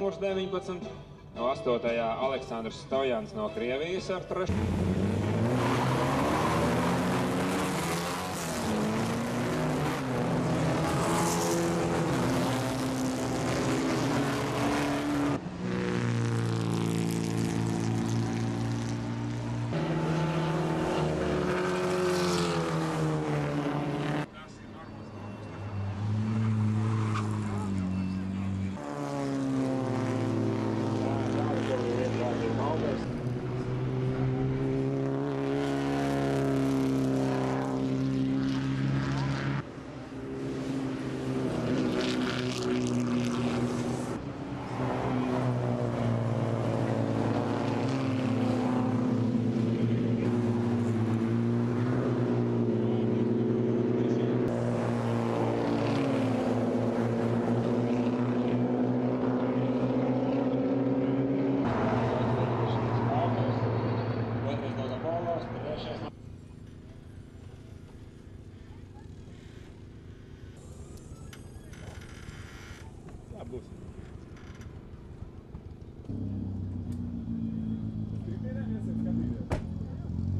Numurs 19, no 8. Aleksandrs Stojans no Krievijas ar 3.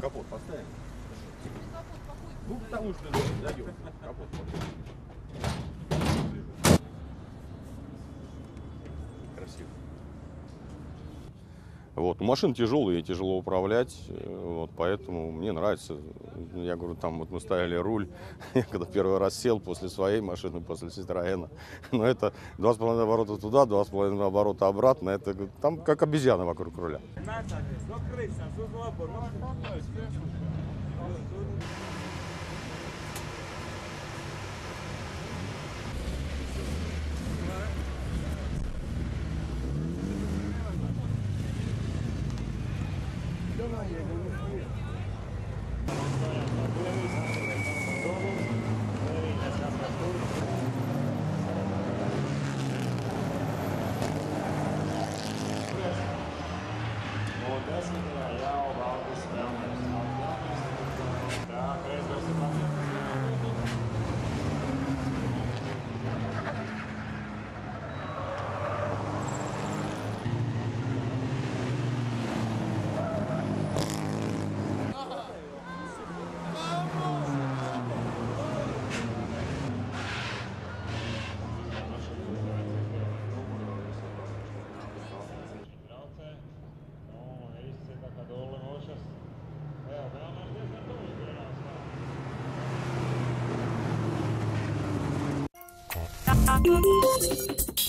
Капот поставим? Ну, потому что зайдем. Капот поставим. Красиво. Вот. Машина тяжелая, ей тяжело управлять, вот, поэтому мне нравится. Я говорю, там вот мы ставили руль, я когда первый раз сел после своей машины, после Citroёна, но это 2,5 оборота туда, 2,5 оборота обратно, это там как обезьяна вокруг руля. Thank you.